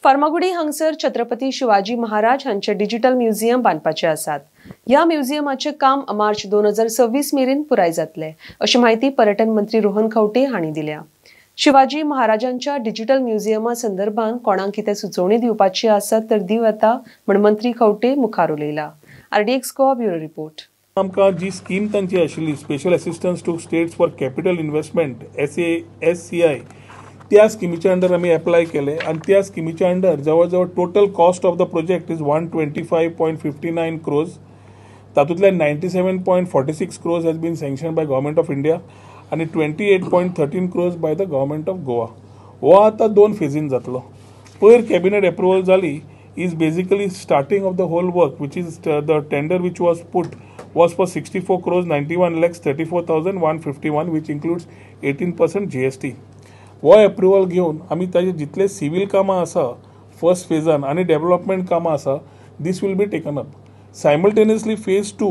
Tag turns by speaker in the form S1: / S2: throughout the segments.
S1: फार्मागुडी हांगसर छत्रपती शिवाजी महाराज हांचे digital museum बांदपाचे आसात। ह्या म्युझियमाचे काम मार्च 2026 मेरेन पुराय जातले, अशी माहिती पर्यटन मंत्री रोहन खंवटे हांणी दिल्या। शिवाजी महाराजांच्या डिजिटल म्युझियमा संदर्भात कोणाक कितें सुचोवणी दिवपाची आसत तर दिव येता म्हण मंत्री खंवटे मुखार उलयला। RDX Goa bureau report.
S2: आमकां जी स्कीम तांची आशिल्ली special assistance to states for capital investment SCI त्या स्किमीच्या अंडर आम्ही अप्लाय केले आणि त्या स्किमीच्या अंडर जवळ total cost of the project is 125.59 crores. तातूंतले 97.46 crores has been sanctioned by Government of India आणि 28.13 crores by the Government of Goa. हो आता 2 फेजीन जातलो। पयर कॅबिनेट अप्रुवल जाली is basically starting of the whole work, which is the tender which was put was for 64 crores 91 lakhs 34,151, which includes 18% GST. वो approval घेवन आमी ताजे जितले सिव्हिल कामां आसा फर्स्ट फेजान आणि डेव्हलपमेंट कामां आसा this will be taken up simultaneously phase 2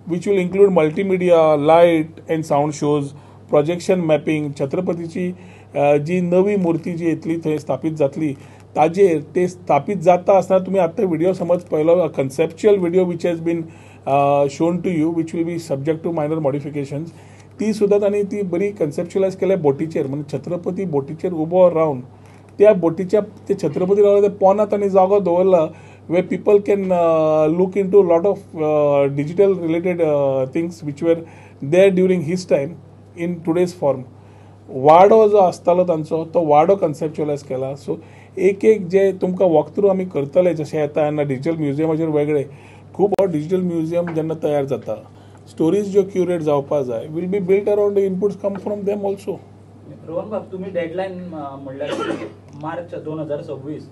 S2: which will include multimedia, light and sound shows, projection mapping, छत्रपतीची जी नवी मूर्ती जी येतली थंय स्थापित जातली ताजेर ते स्थापित जाता आसतना तुम्ही आता व्हिडिओ समज पळयलो conceptual video which has been shown to you which will be subject to minor modifications ती सुद्धा तांणी ती बरी कन्सेप्च्युअलायज केल्या बोटीचेर म्हणजे छत्रपती बोटीचेर उबो रावन त्या बोटीच्या ते छत्रपती रावले ते पोंदां तांणी जागो दवरला we people can look into lot of digital related things which were there during his time in today's form. वाडो जो आसतालो तांचो तो वाडो कन्सेप्च्युअलायज केला। सो एक जे तुमकां वॉक थ्रू आमी करतले जशें येता तेन्ना डिजिटल म्युझियमाचेर वेगळे खूब डिजिटल म्युझियम जेन्ना तयार जाता स्टोरीज ज्यो क्युरेट जावपा जाय will be built around the inputs come from them also.
S3: Rohan बाब तुम्ही डेडलाईन म्हणल्यार मार्च 2026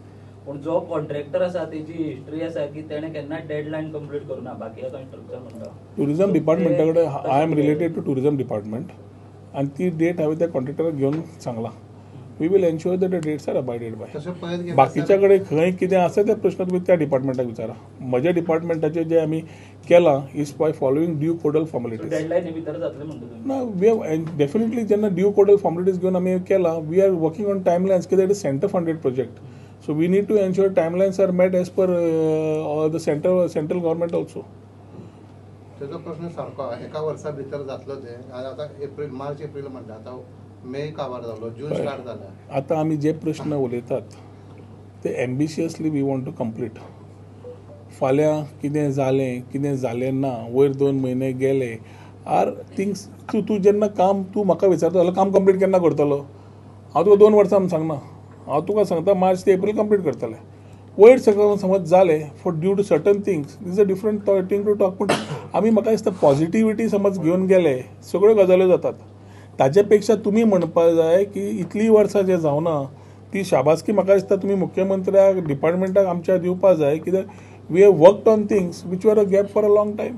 S3: पण जो कॉन्ट्रॅक्टर आसा तेजी हिस्ट्री आसा की तेणे केन्ना डेडलाईन कंप्लीट करूना बाकी कन्स्ट्रक्शन म्हणटा
S2: टुरिझम डिपार्टमेंटा कडेन I am related to tourism department आणि ती डेट हांवें त्या कॉन्ट्रॅक्टराक घेवन सांगला। We will ensure that the dates are abided by. बाकीच्या कडेन खंय कितें आसा ते प्रश्न तुमी त्या डिपार्टमेंटाक विचारा। म्हज्या डिपार्टमेंटाचे जे आमी केला is by following due codal formalities.
S3: Deadline भितर जातले म्हणटा
S2: ना वी हॅव डेफिनेटली जेन्ना ड्यू कोडल फॉर्मेलिटीज घेवन आमी केला we are working on timelines कित्याक it is centre funded project so we need to ensure timelines are met as per the central government also.
S4: तेजो प्रश्न सारको एका वर्सा भितर जातलो ते आता एप्रिल मार्च एप्रिल म्हणटा आता मे काबार जालो जून स्टार्ट जाला।
S2: आता आमी जे प्रश्न उलयतात ते ambitiously we want to complete. फाल्यां कितें जालें ना वयर 2 म्हयने गेले आर थिंग्स तूं जेन्ना काम तूं म्हाका विचारता जाल्यार काम कंप्लीट केन्ना करतलो हांव तुका 2 वर्सां सांगना हांव तुका सांगता मार्च ते एप्रिल कंप्लीट करतले। वयर सगळं समज जालें for due to certain things is a different thing to talk पूण आमी म्हाका दिसता पॉझिटिव्हिटी समज घेवन गेले सगळ्यो गजाल्यो जातात। ताचे पेक्षा तुम्ही म्हणपा जाय की इतली वर्सां जे जावना ती शाबासकी म्हाका दिसता तुम्ही मुख्यमंत्र्याक डिपार्टमेंटाक आमच्या दिवपा जाय कित्याक we have worked on things which were a gap for a long time.